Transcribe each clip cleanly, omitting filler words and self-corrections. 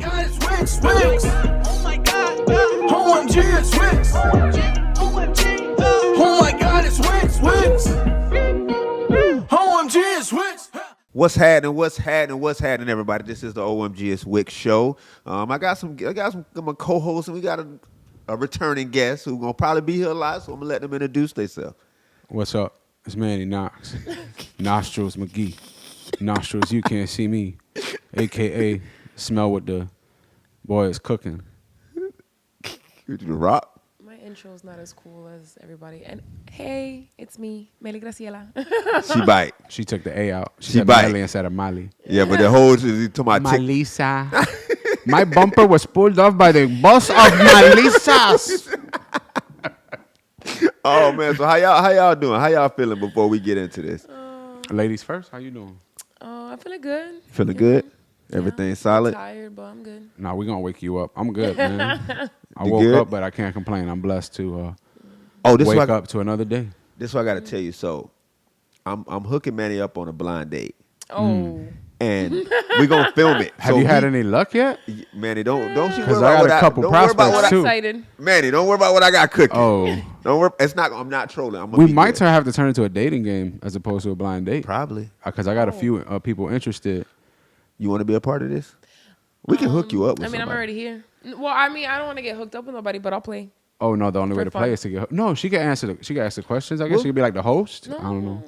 God, it's Wicks, Wicks. Oh my God, OMG, it's Wicks. OMG, oh my God, it's Wicks, Wicks. OMG, it's Wicks. What's happening, everybody? This is the Omgitswicks show. I got some my co-hosts, and we got a returning guest who's gonna probably be here a lot, so I'm gonna let them introduce themselves. What's up? It's Manny Knoxx. Nostrils McGee. Nostrils, you can't see me. AKA smell what the boy is cooking. You do the rock. My intro's not as cool as everybody. And hey, it's me, MeliGraciela. She bite. She took the A out. She She said bite. Meli instead of Mali. Yeah, but the whole you talking about Malisa. My bumper was pulled off by the boss of Malisa's. Oh man, so how y'all doing? How y'all feeling before we get into this? Ladies first, how you doing? I'm feeling good. Feeling good? Everything solid? I'm tired, but I'm good. Nah, we gonna wake you up. I'm good, man. I You woke good? up, but I can't complain. I'm blessed to This wake what up to another day. This is what I gotta tell you. So I'm hooking Manny up on a blind date. Oh. And we're gonna film it. Have So you had any luck yet? Manny, don't you Because worry I about got a couple don't worry about prospects what I'm too. excited. Manny, don't worry about what I got cooking. Oh, Don't worry. I'm not trolling. I'm gonna we be might good. have to turn it into a dating game as opposed to a blind date. Probably. Because I got a few people interested. You want to be a part of this? We can hook you up with I'm somebody. already here. Well, I don't want to get hooked up with nobody, but I'll play. Oh no, the only way For to fun. play is to get. No, she can answer. She can ask the questions. I guess she could be like the host. I don't know.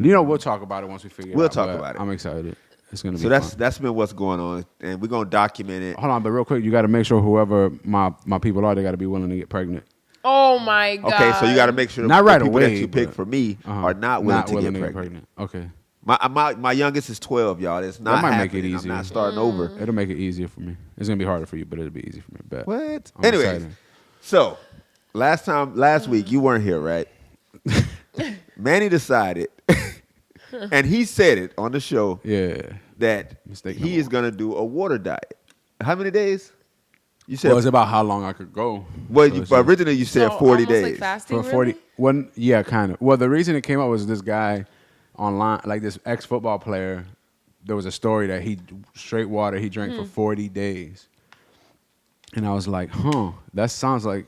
You know, we'll talk about it once we figure it out. We'll talk but about it. I'm excited. It's gonna be So fun. that's been what's going on, and we're gonna document it. Hold on, but real quick, you got to make sure whoever my people are, they got to be willing to get pregnant. Oh my God. Okay, so you got to make sure Not the right people away, that you pick but- for me are not willing to get pregnant. Okay, My youngest is 12, y'all. It's not That might make happening. it I'm easier. not starting over. it'll make it easier for me. It's gonna be harder for you, but it'll be easy for me. Bet. What? I'm Anyways, excited. so last week you weren't here, right? Manny decided, and he said it on the show Yeah. that Mistake he number is gonna do a water diet. How many days? You said Well, it's about how long I could go. well. So it's Originally you said So 40 almost days. Like fasting, for 40. really? One, yeah, kind of. Well, the reason it came up was this guy online, like this ex-football player. There was a story that he straight water he drank for 40 days, and I was like, that sounds like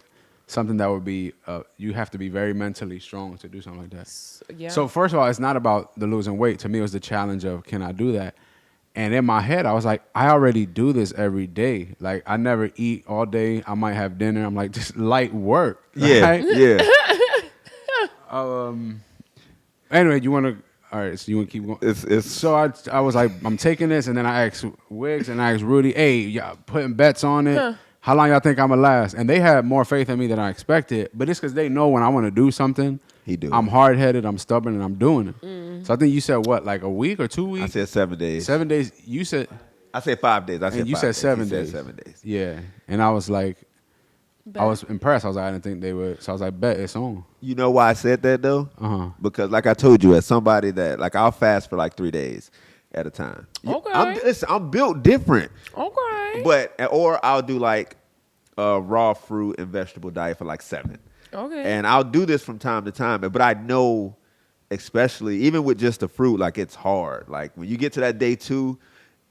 something that would be. You have to be very mentally strong to do something like that. Yeah. So first of all, it's not about the losing weight. To me, it was the challenge of can I do that? And in my head, I was like, I already do this every day. Like I never eat all day. I might have dinner. I'm like just light work. Yeah, right? yeah. Anyway, you want to? All right, so you want to keep going? It's So I was like, I'm taking this, and then I asked Wicks and I asked Rudy, hey, y'all putting bets on it. How long y'all think I'm gonna last? And they had more faith in me than I expected. But it's because they know when I want to do something, He do. I'm hard headed, I'm stubborn, and I'm doing it. So I think you said what, like a week or 2 weeks? I said 7 days. 7 days. You said, I said 5 days. I said and you 5 said days. 7 He days. said 7 days. Yeah, and I was like, I was impressed. I was like, I didn't think they would. So I was like, bet it's on. You know why I said that though? Uh-huh. Because like I told you, as somebody that like I'll fast for like 3 days at a time. Okay. I'm built different. Okay. Or I'll do like a raw fruit and vegetable diet for like 7. Okay. And I'll do this from time to time. But I know, especially even with just the fruit, like it's hard. Like when you get to that day 2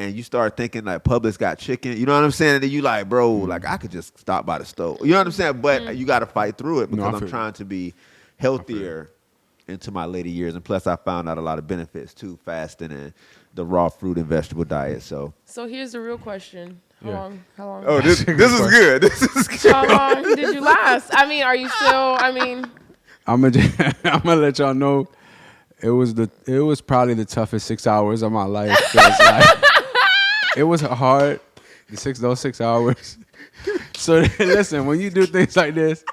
and you start thinking like Publix got chicken, you know what I'm saying? And then you like, bro, like I could just stop by the stove. You know what I'm saying? But you got to fight through it No, I because feel I'm trying to be healthier into my later years. And plus I found out a lot of benefits too, fasting and the raw fruit and vegetable diet. So here's the real question. How long? oh, this is good. This is good. How long did you last? I mean, are you still? I'm gonna let y'all know. It was probably the toughest 6 hours of my life. 'Cause, like, it was hard. Those 6 hours. So listen, when you do things like this,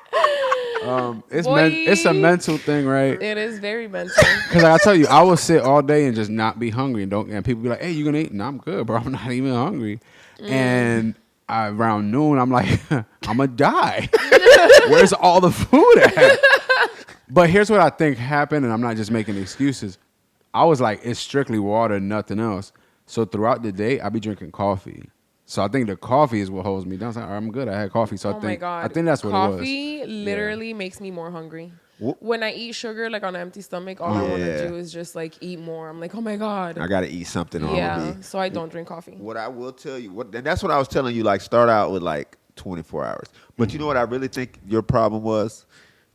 it's a mental thing, right? It is very mental. Because I tell you, I will sit all day and just not be hungry, and people be like, "Hey, you gonna eat?" No, I'm good, bro. I'm not even hungry. And around noon, I'm like, I'm gonna die. Where's all the food at? But here's what I think happened, and I'm not just making excuses. I was like, it's strictly water, nothing else. So throughout the day, I be drinking coffee. So I think the coffee is what holds me down. So I'm good. I had coffee. So Oh my God. I think that's what it was. Coffee literally makes me more hungry. when I eat sugar like on an empty stomach, all I want to do is just like eat more. I'm like, oh my god, I gotta eat something. yeah. So I don't drink coffee. What I will tell you, and that's what I was telling you. Like, start out with like 24 hours. But you know what I really think your problem was?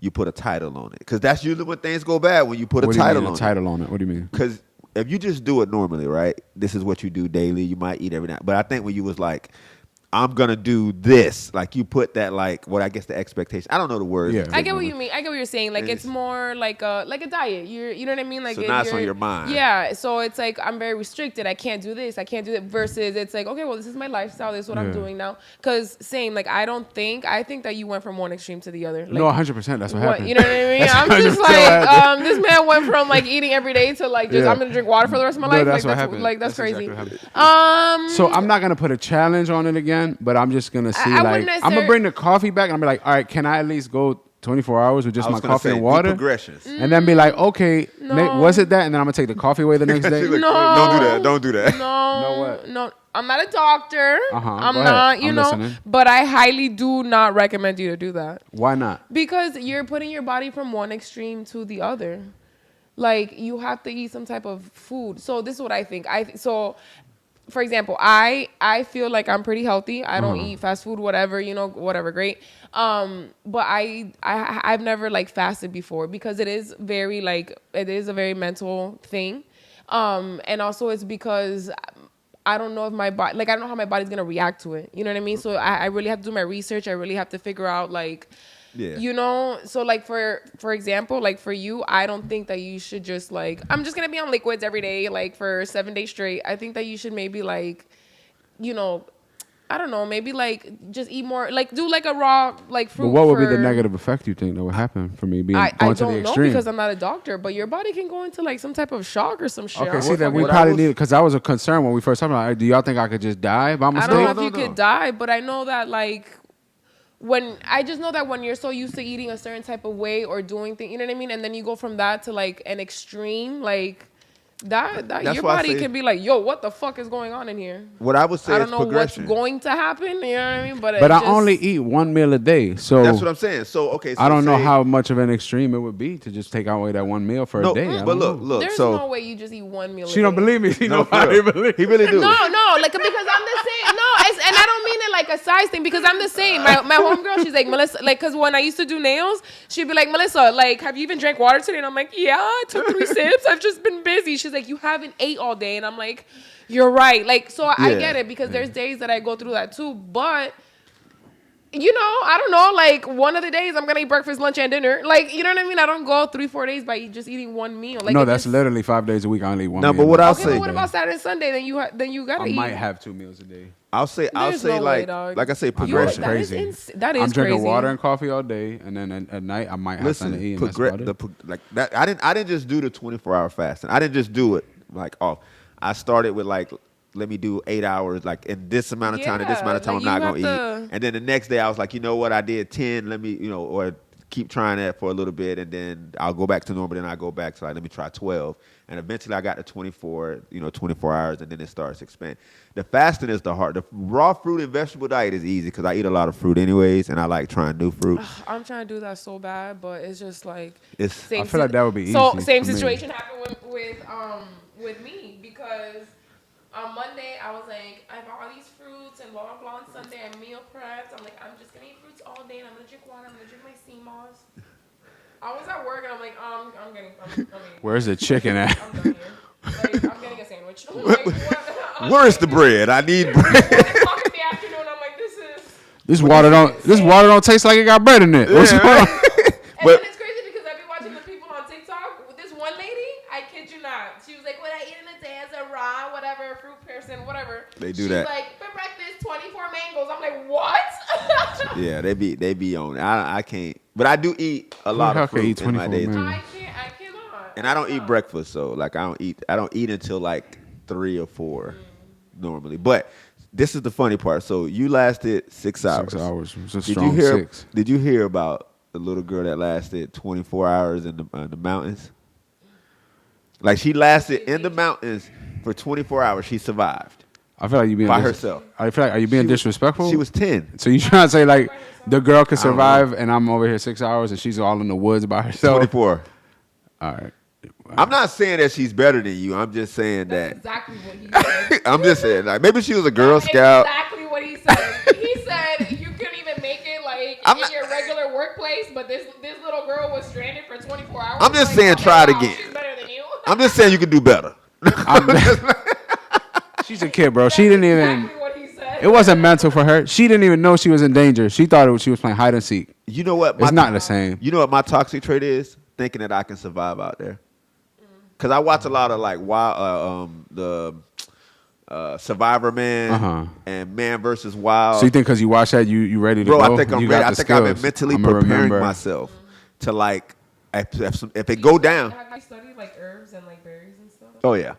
You put a title on it, because that's usually when things go bad, when you put a title on it. Title on it. What do you mean? Because if you just do it normally, right? This is what you do daily. You might eat every night. But I think when you was like, I'm gonna do this, like you put that like what I guess the expectation. I don't know the words. Yeah. I get what you mean. I get what you're saying. Like it's more like a diet. You know what I mean? Like so now it's on your mind. Yeah. So it's like I'm very restricted. I can't do this. I can't do that. Versus it's like, okay, well, this is my lifestyle. This is what I'm doing now. Because same. Like I think that you went from one extreme to the other. Like, no, 100%. That's what happened. You know what I mean? I'm just like this man went from like eating every day to like just I'm gonna drink water for the rest of my life. That's like what happened. Like that's crazy. Exactly so I'm not gonna put a challenge on it again, but I'm just gonna see I'm gonna bring the coffee back and I'm be like, all right, can I at least go 24 hours with just my coffee and water? Progressions. And then be like, okay, was it that? And then I'm gonna take the coffee away the next day. No, don't do that. No, I'm not a doctor. I'm not, you know, listening. but I highly do not recommend you to do that. Why not? Because you're putting your body from one extreme to the other. Like you have to eat some type of food. So this is what I think. For example, I feel like I'm pretty healthy. I don't eat fast food, whatever, you know, whatever, great. But I've never like fasted before because it is very like, it is a very mental thing. And also it's because I don't know if my body, like I don't know how my body's going to react to it. You know what I mean? So I really have to do my research. I really have to figure out like, you know, so like for example, like for you, I don't think that you should just like, I'm just going to be on liquids every day, like for 7 days straight. I think that you should maybe like, you know, I don't know, maybe like just eat more, like do like a raw like fruit. But what would be the negative effect you think that would happen for me being going to the extreme? I don't know because I'm not a doctor, but your body can go into like some type of shock or some shit. Okay, see that we probably need it because I was a concern when we first talked about it. Do y'all think I could just die by mistake? I don't know if you could die, but I know that like I just know that when you're so used to eating a certain type of way or doing things, you know what I mean? And then you go from that to like an extreme, like that your body can be like, yo, what the fuck is going on in here? What I would say I don't know what's going to happen, you know what I mean? But I only eat one meal a day. So that's what I'm saying. So okay, so I don't know how much of an extreme it would be to just take away that one meal for a day. But look, there's no way you just eat one meal. She don't believe me. He really do. No, like because I'm the same. No, and I don't mean it like a size thing because I'm the same. My homegirl, she's like, Melissa, like, because when I used to do nails, she'd be like, Melissa, like, have you even drank water today? And I'm like, yeah, I took 3 sips. I've just been busy. She's like, you haven't ate all day. And I'm like, you're right. Like, so I get it because there's days that I go through that too. But, you know, I don't know, like one of the days I'm going to eat breakfast, lunch, and dinner. Like, you know what I mean? I don't go 3-4 days by just eating one meal. Like, no, that's literally 5 days a week. I only eat one meal. No, but what I'll say. But what about Saturday and Sunday? Then you got to eat. I might have 2 meals a day. I'll say no like way, like I say progression. That is crazy. I'm drinking water and coffee all day, and then at night I might have something to eat. Like that. I didn't just do the 24-hour fasting. I didn't just do it like off. I started with like, let me do 8 hours, like in this amount of time and this amount of time I'm not gonna eat. And then the next day I was like, you know what, I did 10. Let me, you know, or keep trying that for a little bit, and then I'll go back to normal. Then I go back to like, let me try 12. And eventually I got to 24, 24 hours, and then it starts expanding. The fasting is the hard. The raw fruit and vegetable diet is easy because I eat a lot of fruit anyways, and I like trying new fruit. I'm trying to do that so bad, but it's just like I feel like that would be easy. So same situation happened with me because on Monday I was like, I have all these fruits and blah blah blah. On Sunday I meal prepped. I'm like, I'm just gonna eat fruits all day, and I'm gonna drink water. I'm gonna drink my sea moss. I was at work and I'm like, I'm where's the chicken at? I'm done here. Like, I'm getting a sandwich. Like, where's the bread? I need bread. 1 o'clock in the afternoon, I'm like, this water don't taste like it got bread in it. And then it's crazy because I be watching the people on TikTok. With this one lady, I kid you not, she was like, what I eat in a day as a raw, whatever, fruit person, whatever. They do that. She's like, for breakfast, 24 mangoes. I'm like, what? Yeah, they be on it. I can't. But I do eat a lot of fruit in my days. I cannot. And I don't eat breakfast, so like I don't eat until like 3 or 4 normally. But this is the funny part. So you lasted 6 hours. 6 hours. It was a strong 6. Did you hear about the little girl that lasted 24 hours in the mountains? Like she lasted in the mountains for 24 hours. She survived. I feel like you being by herself. I feel like are you being disrespectful? She was 10. So you trying to say like the girl can survive and I'm over here 6 hours and she's all in the woods by herself? 24. All right. I'm not saying that she's better than you. I'm just saying That's that. exactly what he said. I'm just saying like maybe she was a Girl Scout. Exactly what he said. He said you couldn't even make it like in your regular workplace, but this little girl was stranded for 24 hours. I'm just like, saying try it wow, again. She's better than you. I'm just saying you can do better. She's a kid, bro. She didn't even. Exactly what he said. It wasn't mental for her. She didn't even know she was in danger. She thought she was playing hide and seek. You know what? It's not the same. You know what my toxic trait is? Thinking that I can survive out there. Cause I watch a lot of like Survivor Man and Man versus Wild. So you think because you watch that, you ready to Bro, go? I think I'm You ready. got I the think I've been skills. mentally I'ma preparing remember. myself to like if it go down. Have you studied like herbs and like berries and stuff? Oh yeah.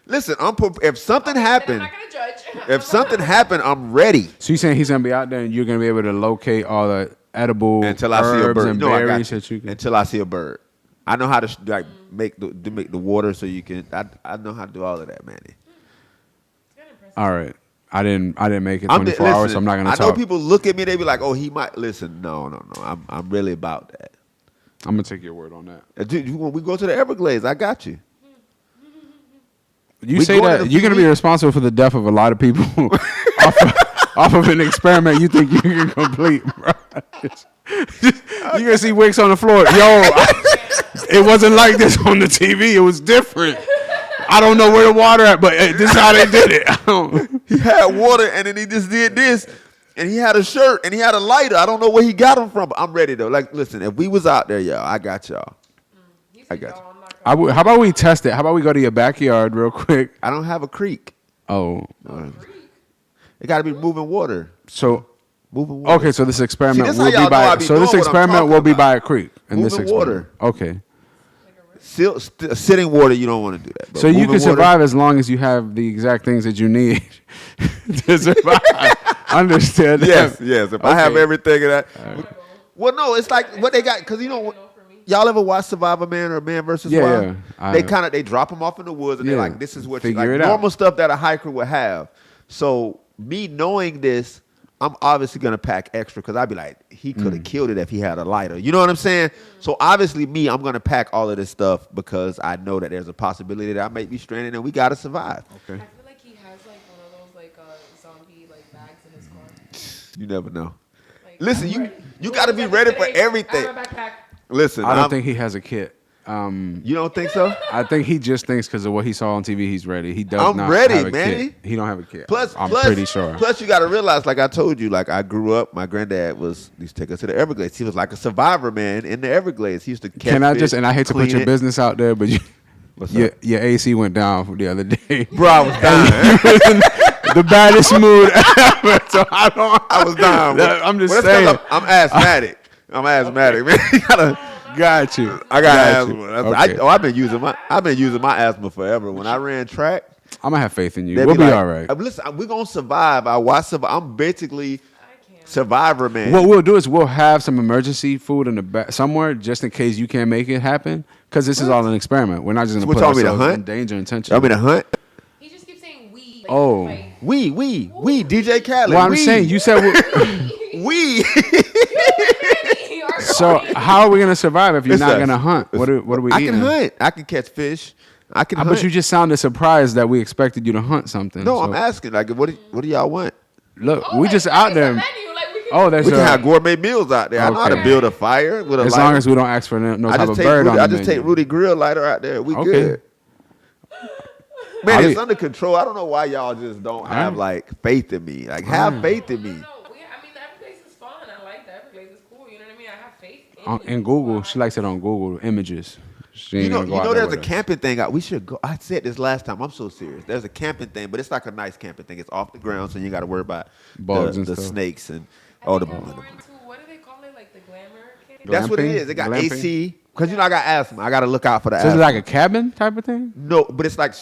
Listen. If something I'm happened, not gonna judge. if something happened, I'm ready So you saying he's gonna be out there and you're gonna be able to locate all the edible until I see a herbs bird. and No, I got berries you. that you can. Until I see a bird. I know how to like make the water so you can. I know how to do all of that, Manny. All right. I didn't make it 24 hours, so I'm not gonna I talk. know people look at me, they be like, "Oh, he might listen." No. I'm really about that. I'm gonna take your word on that. Dude, we go to the Everglades. I got you. You We say going in a that few you're gonna be weeks. responsible for the death of a lot of people off of an experiment you think you can complete, bro. You gonna see Wicks on the floor. It wasn't like this on the TV. It was different. I don't know where the water at, but this is how they did it. He had water, and then he just did this, and he had a shirt, and he had a lighter. I don't know where he got them from, but I'm ready though. Like, listen, if we was out there, y'all, I got y'all. I got you. How about we test it? How about we go to your backyard real quick? I don't have a creek. Oh, It got to be moving water. so Moving water. okay, so this experiment this will how y'all be know I by. be So this knowing what I'm experiment talking will be about. by a creek. And this Moving experiment. water. Okay. Sitting water, you don't want to do that. But So you moving can water- survive as long as you have the exact things that you need to survive. Understood? Yes. If I have Okay. everything of that. Well, no, it's like what they got because you know y'all ever watch Survivor Man or Man versus Wild? Yeah. They drop them off in the woods and they're Yeah. like, this is what you Figure like it out. normal stuff that a hiker would have. So me knowing this, I'm obviously gonna pack extra because I'd be like, he could have killed it if he had a lighter. You know what I'm saying? So obviously I'm gonna pack all of this stuff because I know that there's a possibility that I might be stranded and we gotta survive. Okay. I feel like he has like one of those like zombie like bags in his car. You never know. Like, Listen, I'm ready. you gotta be ready for everything. I have a backpack. Listen, I don't think he has a kit. you don't think so? I think he just thinks because of what he saw on TV, he's ready. He does I'm not ready, have a Manny. kit. He don't have a kit. Plus, I'm pretty sure. Plus, you got to realize, like I told you, like I grew up. My granddad used to take us to the Everglades. He was like a survivor man in the Everglades. He used to catch Can I fish, just, and I hate to put clean your it. business out there, but What's your up? AC went down the other day. Bro, I was dying. The baddest mood ever. So I was dying. Bro. I'm just Well, that's 'cause saying. I'm asthmatic. I'm asthmatic, man. You gotta- Got you. I got Got asthma. you. That's- Okay. I've been using my asthma forever. When I ran track, I'm gonna have faith in you. they'd We'll be like, all right. Listen, we're gonna survive. I'm basically survivor man. What we'll do is we'll have some emergency food in the back somewhere just in case you can't make it happen. Because this is all an experiment. We're not just gonna What put y'all want me to ourselves hunt? in danger and tension. You want me to hunt? He just keeps saying we. Oh. Like, We, DJ Khaled. Well, I'm we. saying you said. We. So how are we gonna survive if you're It's not us. gonna hunt? What are we I eating? can hunt. I can catch fish. I can hunt. But you just sounded surprised that we expected you to hunt something. No, So, I'm asking. Like, what do y'all want? Look, oh, we like, just out it's a there. menu, like, we can Oh, there's We can a, have gourmet meals out there. I know how to Okay. build a fire with a as lighter. long as we don't ask for no I type just of take bird Rudy, on I the just take menu. Rudy grill lighter out there. We Okay. good. Man, I'll it's eat- under control. I don't know why y'all just don't have right. like faith in me. Like, have faith in me. No, I mean, the Everglades is fun. I like the Everglades. It's cool. You know what I mean? I have faith in In Google, she likes it on Google images. She You ain't know, gonna go out there there's a with us. camping thing out. We should go. I said this last time. I'm so serious. There's a camping thing, but it's like a nice camping thing. It's off the ground, so you got to worry about Bugs and the stuff. snakes and I all the. think I'm more into, what do they call it? Like the glamour camp? That's what it Glamping? is. It got Glamping? AC because I got asthma. I got to look out for the So asthma. it's like a cabin type of thing. No, but it's like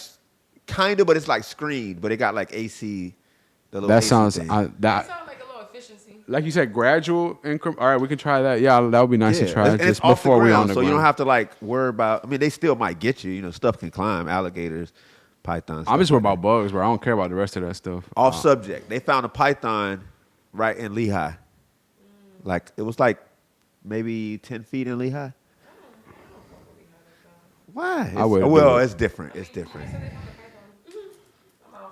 kind of, but it's like screened, but it got like AC. The little That AC sounds thing. That that sounds like a little efficiency. like you said, gradual increment. All right, we can try that. Yeah, that would be nice to try and it's just off the before we ground, on the so ground. you don't have to like worry about. I mean, they still might get you. You know, stuff can climb, alligators, python. I'm just stuff worried like about bugs, bro. I don't care about the rest of that stuff. that. Off subject. They found a python right in Lehigh. Like it was like maybe 10 feet in Lehigh. Why? I wouldn't do Well, it. it's different. It's different.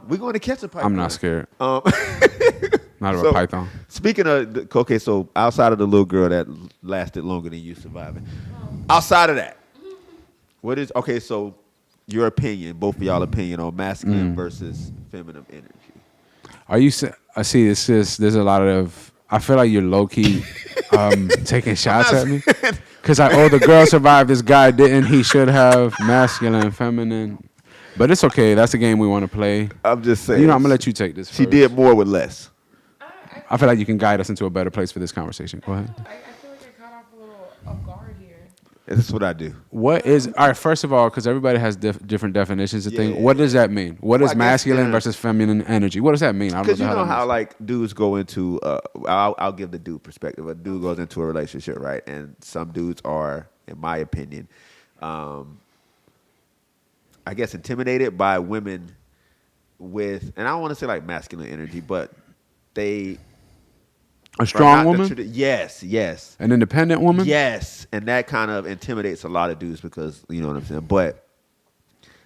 We're going to catch a python. I'm not scared. Not of So, a python. Speaking of, okay, so outside of the little girl that lasted longer than you surviving, outside of that, what is, okay, so your opinion, both of y'all opinion on masculine versus feminine energy. Are you? I see. It's just there's a lot of. I feel like you're low key taking shots at me because the girl survived. This guy didn't. He should have masculine, feminine. But it's okay. That's the game we want to play. I'm just saying. You know, I'm gonna let you take this. She first. did more with less. I feel like you can guide us into a better place for this conversation. Go ahead. I feel like I caught off a little off guard here. This is what I do. What is all right? First of all, because everybody has different definitions of things. What does that mean? What Well, is I guess, masculine versus feminine energy? What does that mean? I don't Because you how know that how means. like dudes go into, I'll give the dude perspective. A dude goes into a relationship, right? And some dudes are, in my opinion, I guess intimidated by women with, and I don't want to say like masculine energy, but they A are strong not the woman, yes, an independent woman. yes, and that kind of intimidates a lot of dudes because you know what I'm saying. But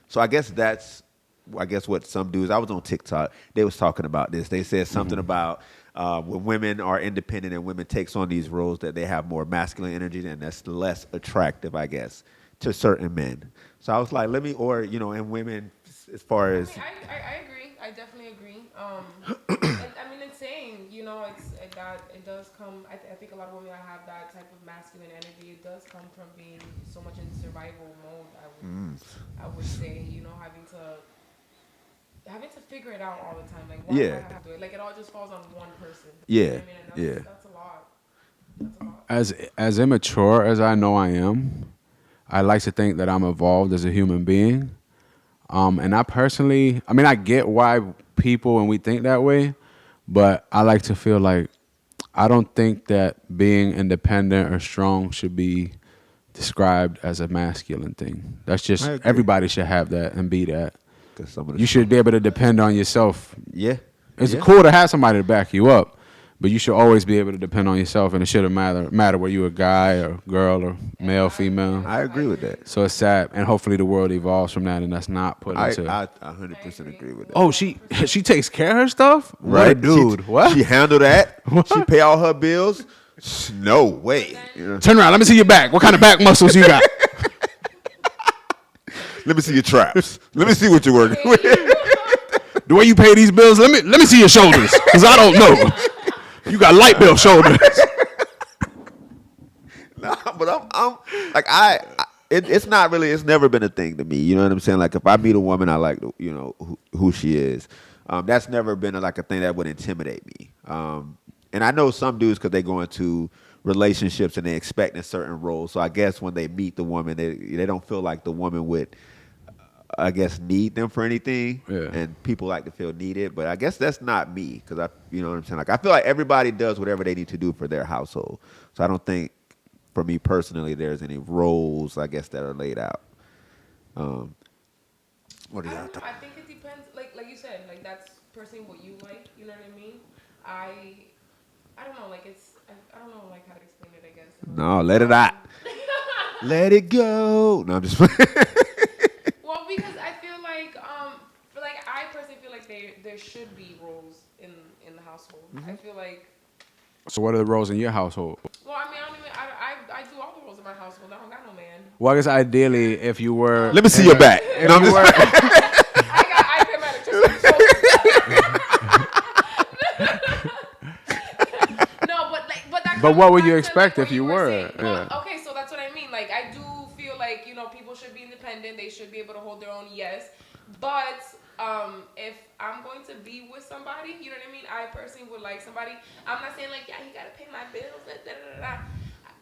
so I guess that's, I guess what some dudes. I was on TikTok. They was talking about this. They said something about when women are independent and women takes on these roles that they have more masculine energy and that's less attractive, I guess, to certain men. So I was like, let me, or you know, and women as far as I agree. I definitely agree. I mean, it's saying, you know, it does come. I think a lot of women that have that type of masculine energy, it does come from being so much in survival mode. I would say, you know, having to figure it out all the time. Like, why do I have to do it? Like, it all just falls on one person. Yeah, You know what I mean? And that's a lot. That's a lot. As immature as I know I am, I like to think that I'm evolved as a human being. And I personally, I mean, I get why people and we think that way, but I like to feel like I don't think that being independent or strong should be described as a masculine thing. That's just, everybody should have that and be that. You should be able to depend on yourself. Yeah. It's cool to have somebody to back you up, but you should always be able to depend on yourself, and it shouldn't matter whether you're a guy or girl or male, female. I agree with that. So it's sad, and hopefully the world evolves from that, and that's not put into. I 100% agree with that. Oh, she takes care of her stuff, Right, What a dude. What? She handle that. She pay all her bills. No way. You know? Turn around. Let me see your back. What kind of back muscles you got? Let me see your traps. Let me see what you're working with. The way you pay these bills. Let me see your shoulders, because I don't know. You got light bill shoulders. Nah, but I'm like it's not really. It's never been a thing to me. You know what I'm saying? Like if I meet a woman, I like you know who she is. That's never been like a thing that would intimidate me. And I know some dudes because they go into relationships and they expect certain roles. So I guess when they meet the woman, they don't feel like the woman would, I guess, need them for anything. Yeah. And people like to feel needed. But I guess that's not me because you know what I'm saying? Like I feel like everybody does whatever they need to do for their household. So I don't think, for me personally, there's any roles, I guess, that are laid out. What do y'all think? I think it depends. Like you said, like that's personally what you like. You know what I mean? I don't know. Like I don't know like how to explain it. I guess. No, let it out. Let it go. No, I'm just Well, because I feel like I personally feel like there should be roles in the household. I feel like. So what are the roles in your household? Well, I mean, I do all the roles in my household. I don't got no man. Well, I guess ideally, if you were... Let me see your back. If you were... I pay my electricity. No, but that. But what would you comes back to, expect what if you were were? saying. Well, Yeah. okay, so that's what I mean. Like, I do feel like, you know, people should be independent. They should be able to hold their own. Yes, but if I'm going to be with somebody, you know what I mean? I personally would like somebody. I'm not saying like, yeah, you gotta pay my bills. Da, da, da, da.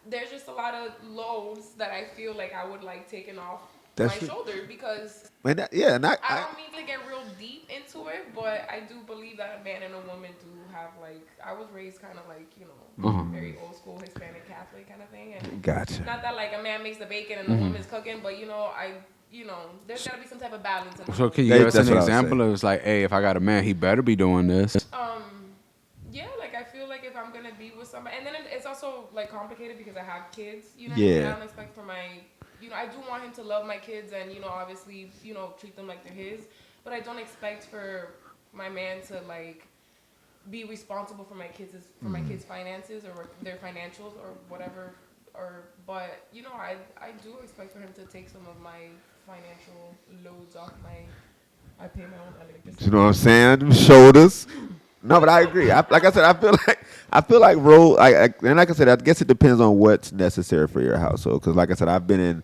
There's just a lot of loads that I feel like I would like taken off my shoulders because I don't mean to get real deep into it, but I do believe that a man and a woman do have like, I was raised kind of like, you know, very old school Hispanic Catholic kind of thing. And Gotcha. not that like a man makes the bacon and the woman's cooking, but you know, there's got to be some type of balance. So can you They- give us that's an what I was example saying. of it's like, hey, if I got a man, he better be doing this. Yeah, like I feel like if I'm gonna be with somebody, and then it's also like complicated because I have kids. Yeah. I don't expect for I do want him to love my kids and obviously treat them like they're his, but I don't expect for my man to like be responsible for my kids' finances or their financials or whatever. But I do expect for him to take some of my financial loads off I pay my own electricity. You know what I'm saying? Them shoulders. No, but I agree. Like I said, I feel like role. And like I said, I guess it depends on what's necessary for your household. Because like I said, I've been in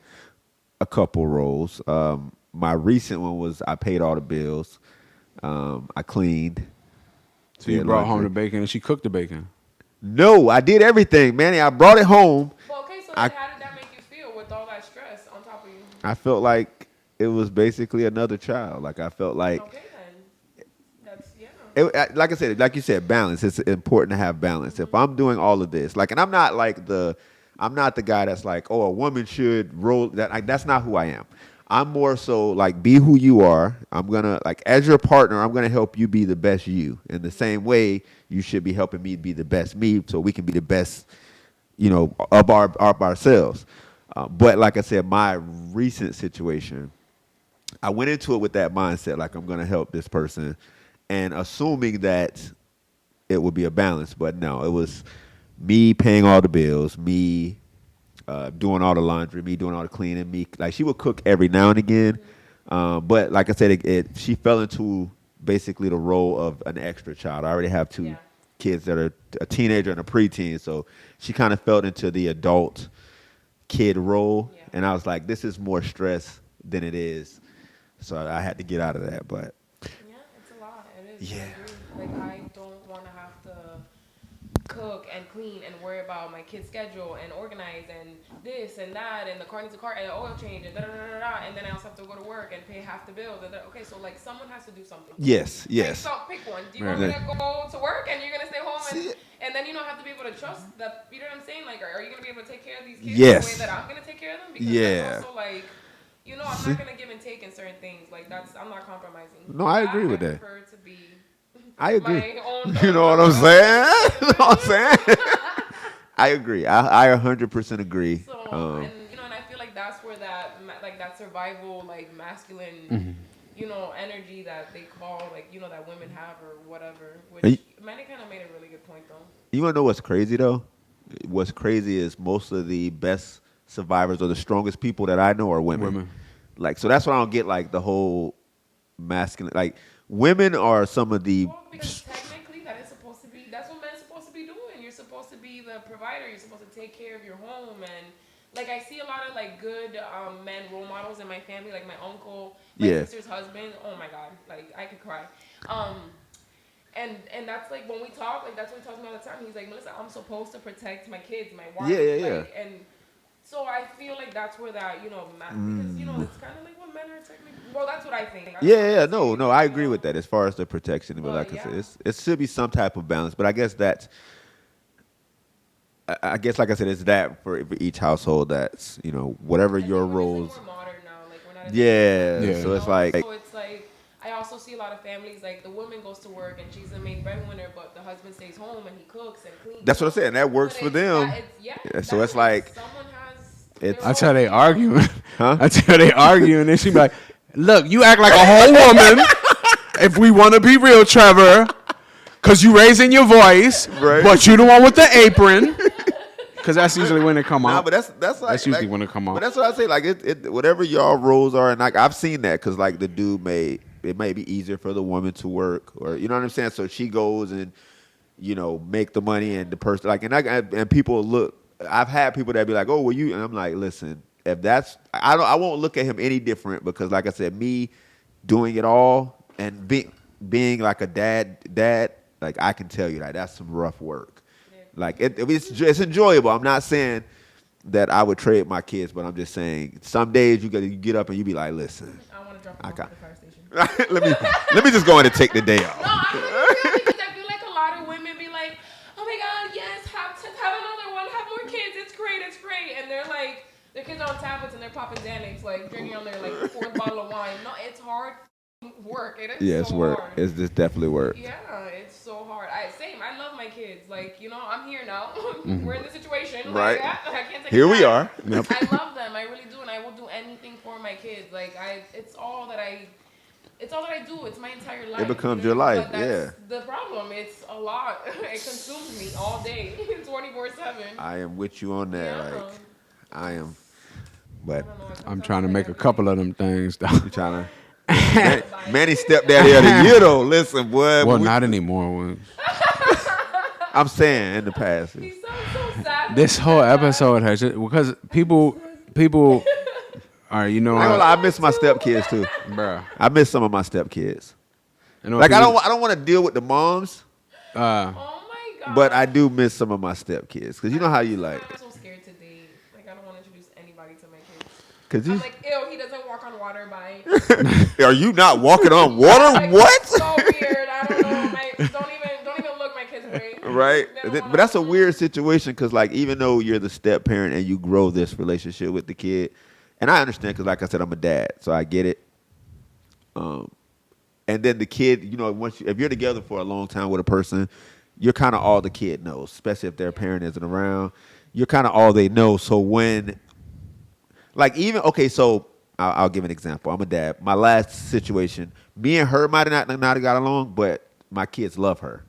a couple roles. My recent one was I paid all the bills. I cleaned. So you did brought home laundry. the bacon and she cooked the bacon. No, I did everything, Manny. I brought it home. Well, okay, so I- then how did that make you feel with all that stress on top of you? I felt like it was basically another child. Like I felt like. Okay, then. That's, yeah. Like I said, like you said, balance. It's important to have balance. If I'm doing all of this, like, and I'm not the guy that's like, oh, a woman should roll that. That's not who I am. I'm more so like, be who you are. I'm gonna like, as your partner, I'm gonna help you be the best you. In the same way, you should be helping me be the best me, so we can be the best, of ourselves. But like I said, my recent situation, I went into it with that mindset, like I'm gonna help this person, and assuming that it would be a balance. But no, it was me paying all the bills, me doing all the laundry, me doing all the cleaning, me like she would cook every now and again. But like I said, she fell into basically the role of an extra child. I already have two kids that are a teenager and a preteen, so she kind of fell into the adult kid role, and I was like, this is more stress than it is. So I had to get out of that, but. Yeah, it's a lot. It is. Yeah. I agree. Like, I don't want to have to cook and clean and worry about my kid's schedule and organize and this and that and the car needs a car and an oil change and and then I also have to go to work and pay half the bills. Okay, so like someone has to do something. Yes. Like, so pick one. Do you want me Right. to go to work and you're gonna stay home and then you don't have to be able to trust that? You know what I'm saying? Like, are you gonna be able to take care of these kids Yes. the way that I'm gonna take care of them? Because that's also like. I'm not gonna give and take in certain things. Like I'm not compromising. No, I agree with that. Prefer to be. I agree. My own You know what I'm saying? You know what I'm saying? I agree. I 100% agree. So, and I feel like that's where that survival, like masculine, energy that they call, that women have or whatever. Which Manny kind of made a really good point though. You want to know what's crazy though? What's crazy is most of the best survivors or the strongest people that I know are women. Like, so that's why I don't get like the whole masculine. Like, women are some of the. Well, because technically that's what men's supposed to be doing. You're supposed to be the provider. You're supposed to take care of your home and. Like, I see a lot of, like, good men role models in my family. Like, my uncle, my sister's husband. Oh, my God. Like, I could cry. And that's, like, when we talk, like, that's what we talk about all the time. He's like, Melissa, I'm supposed to protect my kids, my wife. Yeah. And so I feel like that's where that, because, it's kind of like what men are technically. Well, that's what I think. No, I agree with that as far as the protection. But like I said, it should be some type of balance. But I guess that's. I guess, like I said, it's that for each household. That's whatever your roles. Like more modern now. Like we're not. So it's like. So it's like I also see a lot of families like the woman goes to work and she's the main breadwinner, but the husband stays home and he cooks and cleans. That's what I'm saying. That works for them. So it's like. Someone has. That's how they arguing. Huh? That's how they arguing. And she be like, look, you act like a whole woman. If we want to be real, Trevor. Because you raising your voice, but you the one with the apron. Because that's usually when they come out. Nah, but that's usually when they come out. But that's what I say. Like whatever y'all roles are, and like I've seen that because like the dude it may be easier for the woman to work, or you know what I'm saying. So she goes and make the money, and the person like and people look. I've had people that be like, oh, well you, and I'm like, listen, if that's I won't look at him any different because like I said, me doing it all and being like a dad. Like, I can tell you that's some rough work. Yeah. Like, it's enjoyable. I'm not saying that I would trade my kids, but I'm just saying some days you get up and you be like, listen. I want to drop them off at the fire station. let me just go in and take the day off. No, I feel like a lot of women be like, oh, my God, yes, have another one, have more kids. It's great. And they're like, Their kids are on tablets and they're popping Xanax, like drinking on their like fourth bottle of wine. No, it's hard work. It is Yeah, it's so work. hard. It's just definitely work. Yeah, it's so hard. I love my kids. Like, I'm here now. We're in this situation. Right. Like, I can't take Here it we back. are. Yep. I love them. I really do, and I will do anything for my kids. Like, it's all that I do. It's my entire life. It becomes your life. But that's Yeah. the problem. It's a lot. It consumes me all day, 24/7. I am with you on that. Yeah. Like, I am. But I'm trying to make a couple of them things, though. you trying to. Manny stepdaddy of the year, though. Listen, boy. Well, not anymore. I'm saying in the past. He sounds so sad. This whole episode has just because people. All right, you know, I ain't gonna lie, I miss my stepkids too. bruh. I miss some of my stepkids. You know, Like I people- don't want to deal with the moms, Oh my god. but I do miss some of my stepkids because you know how you like. I'm so scared to date. Like, I don't want to introduce anybody to my kids. Cause I'm you, like, ew, he doesn't walk on water. Bye. are you not walking on water? Like, What? So weird. I don't know. Don't even look my kids way. Right, They don't but that's a wanna- weird situation because like even though you're the step parent and you grow this relationship with the kid, and I understand because like I said I'm a dad, so I get it. And then the kid, if you're together for a long time with a person, you're kind of all the kid knows, especially if their parent isn't around. You're kind of all they know. So when, like okay, so I'll give an example. I'm a dad. My last situation, me and her might have not got along, but my kids love her.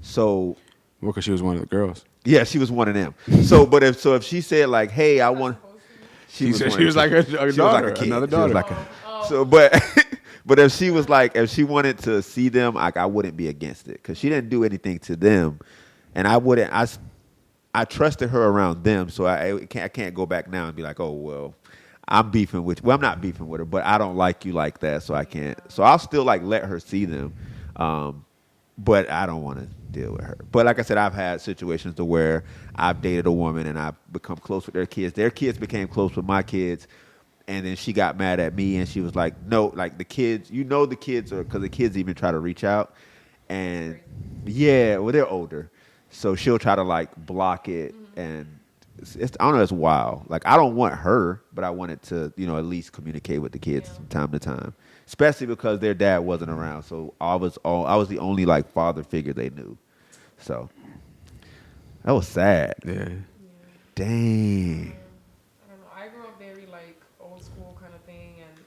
So Well, because she was one of the girls. yeah, she was one of them. So, if she said like, "Hey, I want," She one was of like them. a She was daughter, like a kid. another She was daughter. like so, but if she was like, if she wanted to see them, like I wouldn't be against it because she didn't do anything to them, and I wouldn't. I trusted her around them, so I can't go back now and be like, oh well, I'm beefing with. Well, I'm not beefing with her, but I don't like you like that, so I can't. So I'll still like let her see them. But I don't want to deal with her. But like I said, I've had situations to where I've dated a woman and I've become close with their kids. Their kids became close with my kids. And then she got mad at me and she was like, no, like the kids, the kids are, because the kids even try to reach out. And yeah, well, they're older. So she'll try to like block it. And it's I don't know, it's wild. Like I don't want her, but I wanted to, at least communicate with the kids from time to time. Especially because their dad wasn't around, so I was the only like father figure they knew. So that was sad. Yeah. Dang. I don't know. I grew up very like old school kind of thing, and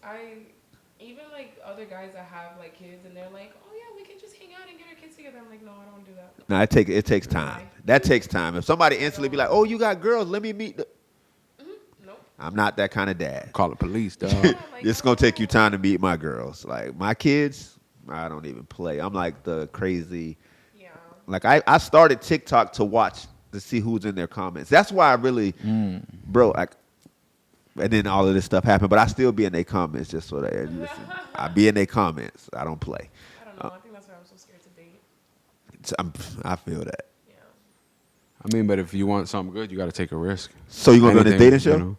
I even like other guys that have like kids, and they're like, oh yeah, we can just hang out and get our kids together. I'm like, no, I don't want to do that. No, it takes time. That takes time. If somebody instantly be like, oh, you got girls, let me meet. Nope. I'm not that kind of dad. Call the police, dog. It's gonna take you time to meet my girls. Like my kids, I don't even play. I'm like the crazy. Yeah. Like I started TikTok to see who's in their comments. That's why I really, bro. Like, and then all of this stuff happened, but I still be in their comments just so that listen. I be in their comments. I don't play. I don't know. I think that's why I'm so scared to date. I feel that. Yeah. I mean, but if you want something good, you got to take a risk. So you gonna go on this dating show? You know?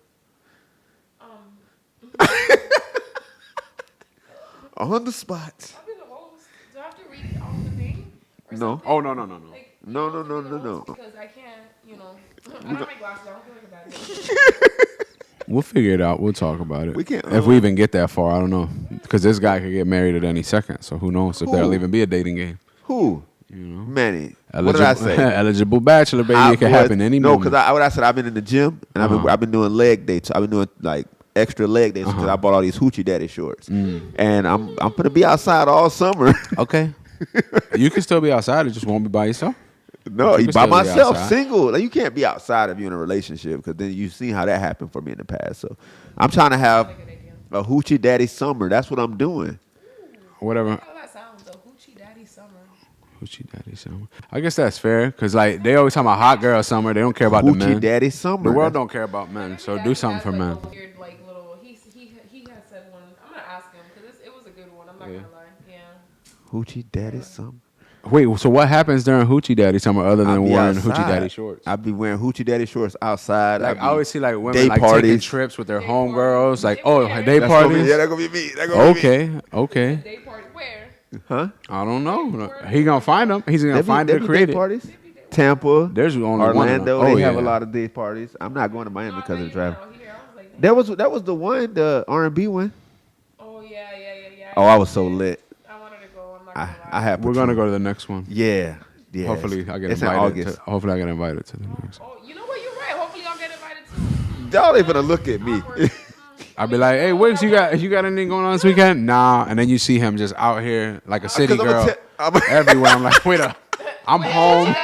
On the spot. I'll be the host. Do I have to read all the thing? Or No. something? Oh, no. Like, No, you no, have to no, be the no, host no. Because I can't, I don't have my glasses. I don't feel like a bad We'll figure it out. We'll talk about it. We can, if we even get that far, I don't know. Because this guy could get married at any second. So who knows if there'll Who? even be a dating game. Who? You know? Manny. What did I say? Eligible bachelor, baby. It can happen any No, moment. because what I said, I've been in the gym and I've been doing leg days. I've been doing like extra leg days because I bought all these hoochie daddy shorts, and I'm gonna be outside all summer. Okay. You can still be outside. It just won't be by yourself. No, You can by still be myself, outside. single. Like, you can't be outside if you're in a relationship because then you've seen how that happened for me in the past. So I'm trying to have a hoochie daddy summer. That's what I'm doing. Whatever. How that sounds, a hoochie daddy summer. Hoochie daddy summer. I guess that's fair because like they always talk about hot girl summer. They don't care about the Hoochie men. daddy summer. The world don't care about men. So do something for men. A weird, like, little, he has said one. I'm gonna ask him because it was a good one. I'm not gonna lie. Yeah. Hoochie daddy summer. Wait, so what happens during hoochie daddy summer other I'll than be wearing outside. hoochie daddy shorts? I be wearing hoochie daddy shorts outside. Like I I always see like women day like parties. taking trips with their Day homegirls. parties. Like, Yeah, oh, yeah. day That's gonna be- parties. yeah, that's gonna be me. That's gonna be me. Okay. Day party where? Huh? I don't know. He gonna find them. He's gonna There be- find there it be create day it. parties. Tampa, There's only Orlando. one. They have a lot of day parties. I'm not going to Miami because of the traffic. Like, That was the one, the R&B one. oh yeah. Oh, I was so lit. I wanted to go. I'm not I gonna lie. had. We're gonna go to the next one. Yeah. Hopefully, I get It's in invited. August. Hopefully, I get invited to the next. Oh, you know what? You're right. Hopefully, I'll get invited too. Y'all ain't gonna look at me. I'll be like, "Hey, Wicks, you got anything going on this weekend?" Nah, and then you see him just out here like a city 'Cause girl I'm everywhere. I'm like, wait up, I'm home.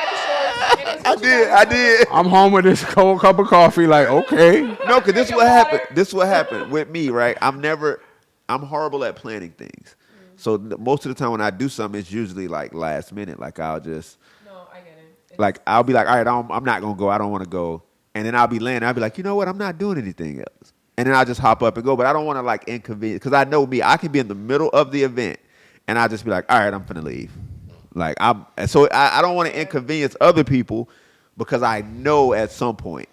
I did. I'm home with this cold cup of coffee. Like, okay, No, because this is what happened. This is what happened with me, right? I'm horrible at planning things. So most of the time when I do something, it's usually like last minute. Like I'll just, No, I get it. like I'll be like, all right, I'm not gonna go. I don't want to go. And then I'll be laying. I'll be like, you know what? I'm not doing anything else. And then I'll just hop up and go. But I don't want to like inconvenience because I know me. I can be in the middle of the event, and I'll just be like, all right, I'm finna leave. Like I don't want to inconvenience other people because I know at some point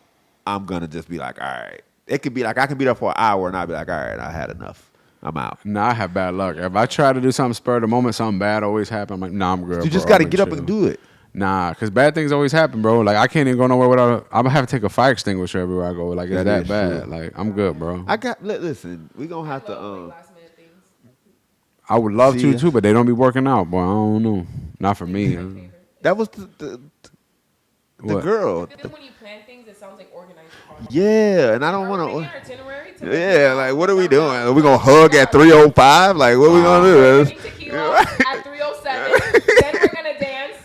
I'm gonna just be like, all right. It could be like I can be there for an hour and I'll be like, all right, I had enough. I'm out. nah, I have bad luck. If I try to do something spur of the moment, something bad always happens. I'm like, nah, I'm good. You just bro. got to I'm get up chill. and do it. Nah, because bad things always happen, bro. Like I can't even go nowhere without. I'm gonna have to take a fire extinguisher everywhere I go. Like it's that is bad. true. Like I'm good, bro. Listen, we gonna have to. Last minute things. I would love See, to too, but they don't be working out, boy. I don't know. Not for me. That was the What? girl. I feel like when you plan things, it sounds like organized. Yeah, and I don't Are we want making an to. itinerary to Yeah, like what are we doing? Are we gonna hug at 3:05? Like what are we gonna do? Drinking tequila at 3:07. Then we're gonna dance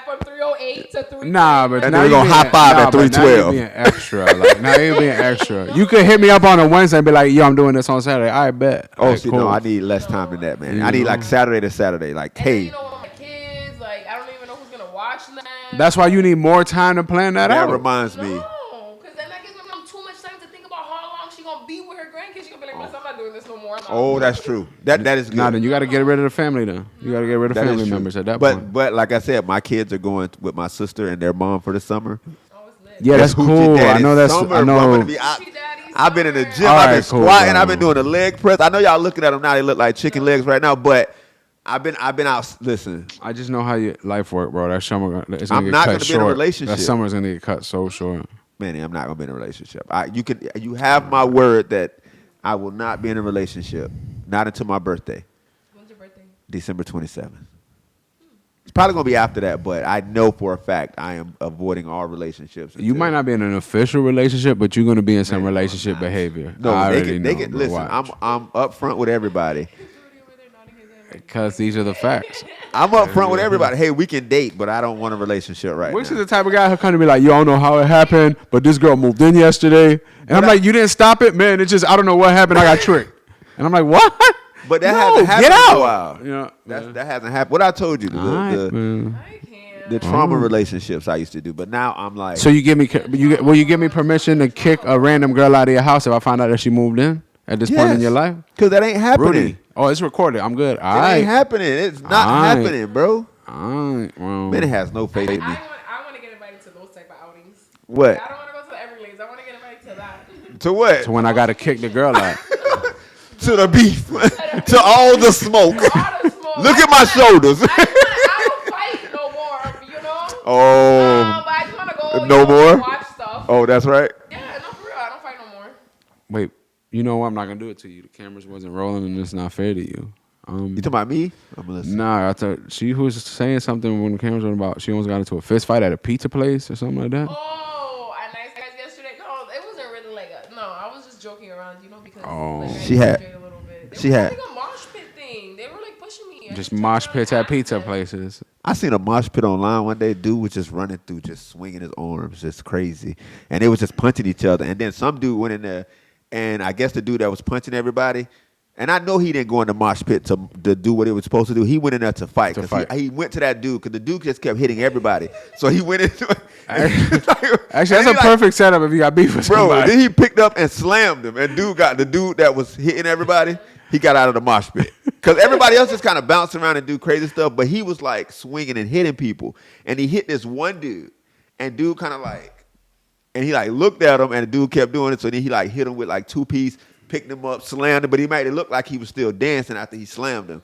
from 3:08 to 3. Nah, but And now then we you gonna being- high five nah, at but now 3:12. you being extra. Like now you being extra. You could hit me up on a Wednesday and be like, "Yo, I'm doing this on Saturday." I bet. Oh, Like, see, cool. no, I need less time than that, man. You I need know. like Saturday to Saturday. Like, And then, hey, you know, with my kids, like I don't even know who's gonna watch them. That's why you need more time to plan that that out. reminds me. No, because then that gives my mom too much time to think about how long she gonna be with her grandkids. She gonna be like, "Listen, I'm not doing this no more." I'm out." Oh, that's true. That is good. Nah, then you got to get rid of the family. Then you got to get rid of That is family true. members at that point. But like I said, my kids are going with my sister and their mom for the summer. Oh, it's lit. Yeah, that's Hoochie cool. I Daddy know that's. summer, I bro. I'm know. gonna be out. Hoochie Daddy I've been in the summer. gym. All I've been right, cool, squatting. bro. I've been doing a leg press. I know y'all looking at them now. They look like chicken legs right now. But I've been out. Listen, I just know how your life work, bro. That summer, it's I'm gonna get not cut gonna be short. in a relationship. That summer's gonna get cut so short. Manny, I'm not gonna be in a relationship. You have my word that I will not be in a relationship. Not until my birthday, When's your birthday? December 27th. It's probably gonna be after that, but I know for a fact I am avoiding all relationships. You might not be in an official relationship, but you're gonna be in some relationship behavior. No, I they already can. know, They can bro. listen. Watch. I'm upfront with everybody. Because these are the facts. I'm upfront with everybody. Hey, we can date, but I don't want a relationship right Wicks now. is the type of guy who kind of be like, yo, I don't know how it happened, but this girl moved in yesterday. And I'm like, you didn't stop it? Man, it's just, I don't know what happened. I got tricked. And I'm like, what? But that No, hasn't happened get in out. a while. You know, That hasn't happened. What I told you, all right, man. I can't. the trauma relationships I used to do, but now I'm like, So will you give me permission to kick a random girl out of your house if I find out that she moved in at this point in your life? because that ain't happening. Rudy. Oh, it's recorded. I'm good. All It right. ain't happening. It's not All right. happening, bro. All right. Well, Man, it has no faith in me. I want to get invited to those type of outings. What? I don't want to go to the Everglades. I want to get invited to that. To what? so when I got to kick the girl out. To the beef. To all the smoke. All the smoke. Look at my shoulders. I don't fight no more, you know? Oh. But I just want to go No more? watch stuff. Oh, that's right. Yeah, no, for real. I don't fight no more. Wait, you know what? I'm not going to do it to you. The cameras wasn't rolling and it's not fair to you. You talking about me? I'm listening. Nah, I thought she was saying something when the cameras were about. She almost got into a fist fight at a pizza place or something like that. Oh, and nice guys yesterday. No, it wasn't really like a. No, I was just joking around, you know, because Oh. like, I She had- enjoyed a little bit. she It was had- like a mosh pit thing. They were like pushing me. I Just turned mosh around pits and at pizza asked them. places. I seen a mosh pit online one day. Dude was just running through, just swinging his arms, just crazy. And they was just punching each other. And then some dude went in there, and I guess the dude that was punching everybody, and I know he didn't go in the mosh pit to do what he was supposed to do. He went in there to fight. To 'Cause fight. He went to that dude because the dude just kept hitting everybody. So he went into it. Actually, that's And a he like, perfect setup if you got beef with bro, somebody. then he picked up and slammed him. And the dude that was hitting everybody, he got out of the mosh pit. Because everybody else just kind of bounced around and do crazy stuff. But he was like swinging and hitting people. And he hit this one dude. And dude kind of like, and he like looked at him and the dude kept doing it. So then he like hit him with like 2-piece, picked him up, slammed him. But he made it look like he was still dancing after he slammed him.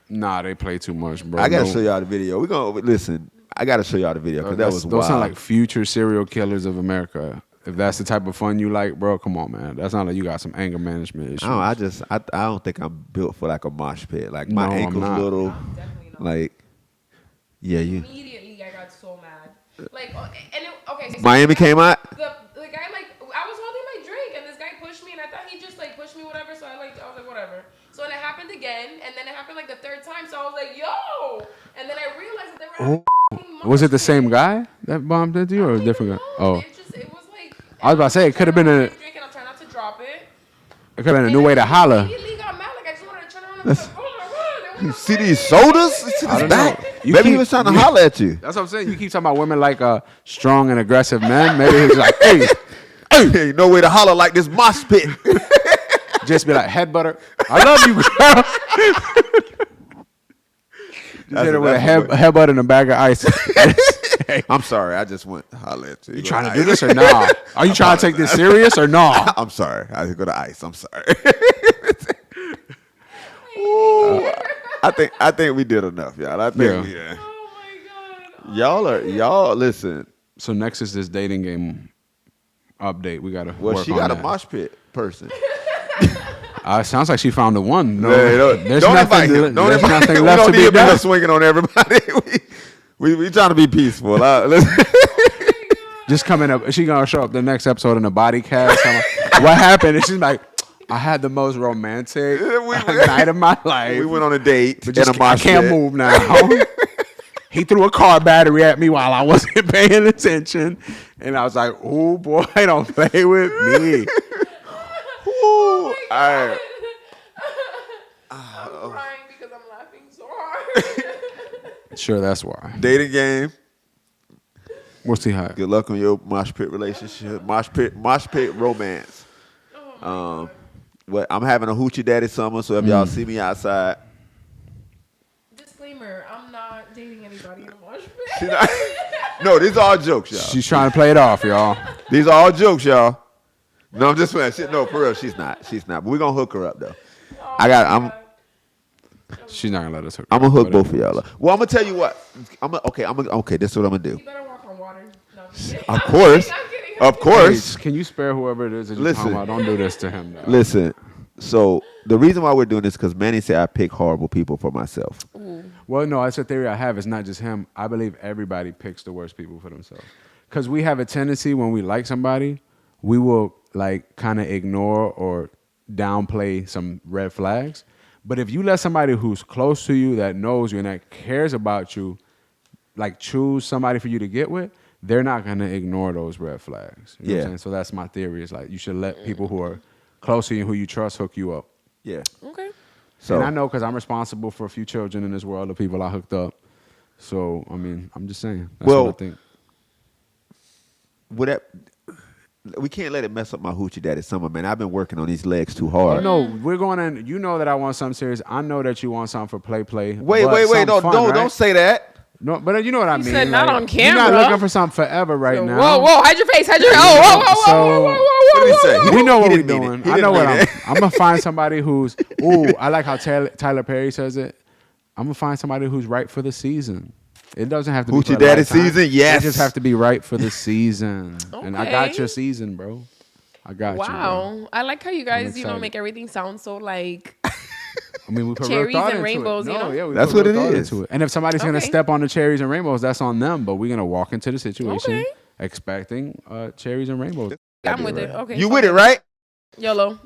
Nah, they play too much, bro. I got to No. show y'all the video. We're going to, listen, I got to show y'all the video because that was Those wild. sound like future serial killers of America. If that's the type of fun you like, bro, come on, man. That sounds like you got some anger management issues. I don't think I'm built for like a mosh pit. Like my No, I'm ankles not. little. Definitely not. Like, yeah, you. Immediately, I got so mad. Like, okay. So Miami came out. The guy, like, I was holding my drink, and this guy pushed me, and I thought he just, like, pushed me, whatever, so I was like, whatever. So then it happened again, and then it happened, like, the third time, so I was like, yo! And then I realized that they were having Was it the same guy that bombed into you, or a different guy? Oh. Oh, It was like... I was about to say, it could have been a... Drink, and I'm trying not to drop it. It could have been a new way to holler. Immediately got mad, like, I just wanted to turn around and be like, oh my God. You see these shoulders? See I this don't back? know. You Maybe he keep- was trying to holler at you. That's what I'm saying. You keep talking about women like strong and aggressive men. Maybe he was like, hey, Hey, no way to holler like this mosh pit. just be like, head butter. I love you, girl. Just hit her with a headbutt and a bag of ice. Hey, I'm sorry. I just went to holler at you. you trying to do this or not? Are you trying to take this serious or not? I'm sorry. I go to ice. I'm sorry. Ooh, I think we did enough, y'all. I think Yeah. Oh my God. y'all listen. So next is this dating game update. We gotta. Well, work she on got a that. mosh pit person. Sounds like she found the one. No, Hey, there's don't nothing. invite him. Don't There's invite nothing him. left We to don't be need him done. swinging on everybody. we trying to be peaceful. Listen. Just coming up. She gonna show up the next episode in a body cast. I'm like, what happened? And she's like, I had the most romantic night of my life. We went on a date But and just, a I mosh can't pit. move now. He threw a car battery at me while I wasn't paying attention. And I was like, oh boy, don't play with me. Ooh, all right. I'm crying because I'm laughing so hard. Sure, that's why. Dating game. We'll see how. Good luck on your mosh pit relationship. Mosh pit romance. What I'm having a hoochie daddy summer, so if y'all see me outside, Disclaimer, I'm not dating anybody in a mosh she pit. not- no, these are all jokes, y'all. She's trying to play it off, y'all. These are all jokes, y'all. No, I'm just playing. No, for real, she's not. She's not. But we're gonna hook her up though. I'm She's not gonna let us hook. gonna hook Whatever. both of y'all up. Well, I'm gonna tell you what. Okay. This is what I'm gonna do. You better walk on water. No, I'm just kidding. Of course, I'm kidding. of Hey, course. can you spare whoever it is that you're Listen. talking about? Don't do this to him. Now. Listen. So the reason why we're doing this because Manny said I pick horrible people for myself. Well, no, it's a theory I have. It's not just him. I believe everybody picks the worst people for themselves. Because we have a tendency when we like somebody, we will like kind of ignore or downplay some red flags. But if you let somebody who's close to you, that knows you and that cares about you, like choose somebody for you to get with, they're not going to ignore those red flags. You know what I'm Yeah. saying? So that's my theory. Is like you should let people who are close to you and who you trust hook you up. Yeah. Okay. So And I know because I'm responsible for a few children in this world of people I hooked up. So, I mean, I'm just saying. That's Well, what I think. with that, we can't let it mess up my hoochie daddy summer, man. I've been working on these legs too hard. No, we're going in. You know that I want something serious. I know that you want something for play. Wait. but something Don't fun, don't right? say that. No, but you know what I mean. said not on You're not camera. looking for something forever right now. Whoa, hide your face, hide your. Oh, whoa. What did he say? We know what He we're didn't mean doing. it. He I know didn't what mean I'm gonna find somebody who's. Ooh, I like how Tyler Perry says it. I'm gonna find somebody who's right for the season. It doesn't have to be Hoochie for a daddy lifetime. season? Yes. It just have to be right for the season. And I got Okay. your season, bro. I got you. Bro. Wow, I like how you guys, excited. make everything sound so like. I mean, we put Cherries real thought and into rainbows, it. you know? Yeah, we That's put real what it thought is. into it. And if somebody's gonna Okay. step on the cherries and rainbows, that's on them. But we're gonna walk into the situation Okay. expecting cherries and rainbows. I'm with it. Okay. You with it, right? YOLO. Okay.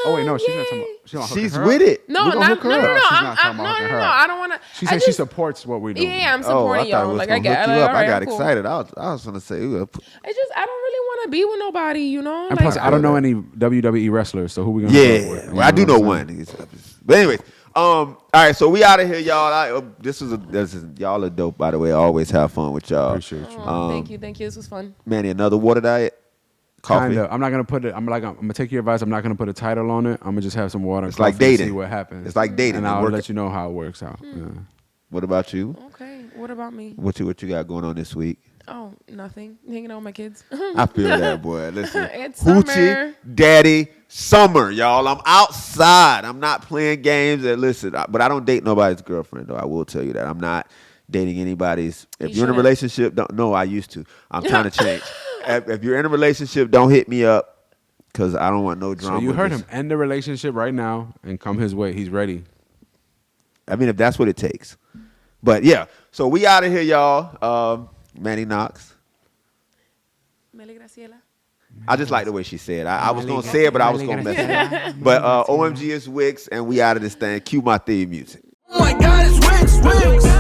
Oh wait, no, she's not yay. talking about. She's not hooking She's her with up. it. No, We're gonna not, hook her no, no, up. no. She's I'm, not talking I'm, about no, hooking no, her no. up. I don't want to. She said she supports what we're doing. Yeah, I'm Oh, I supporting thought it y'all. was Like gonna I get hook it. you up. All right, I got cool. excited. I was gonna say, ooh, It's just I don't really want to be with nobody, you know. And Like, plus, I don't know any WWE wrestlers, so who we gonna? yeah. go with? You Well, I know do what know I'm saying? one. But anyways, all right. So we out of here, y'all. This is y'all are dope, by the way. I always have fun with y'all. Appreciate you. oh, thank you. This was fun. Manny, another water diet. Coffee. Kinda. I'm not gonna put it. I'm gonna take your advice. I'm not gonna put a title on it. I'm gonna just have some water. It's and like coffee and dating. See what happens. It's like dating and and I'll working. let you know how it works out. Yeah. What about you? Okay. What about me? What you got going on this week? Oh, nothing. Hanging out with my kids. I feel that, boy. Listen, It's summer. Hoochie Daddy Summer, y'all. I'm outside. I'm not playing games. And listen, but I don't date nobody's girlfriend, though. I will tell you that. I'm not dating anybody's. If He you're in a shouldn't. relationship, don't. No, I used to. I'm trying to change. If you're in a relationship, don't hit me up because I don't want no drama. So you heard him. Just- End the relationship right now and come his way. He's ready. I mean, if that's what it takes. But yeah, so we out of here, y'all. Manny Knoxx. MeliGraciela. I just like the way she said. I was gonna say it, but I was gonna mess it up. But OMG is Wicks, and we out of this thing. Cue my theme music. Oh my God, it's Wicks, Wicks.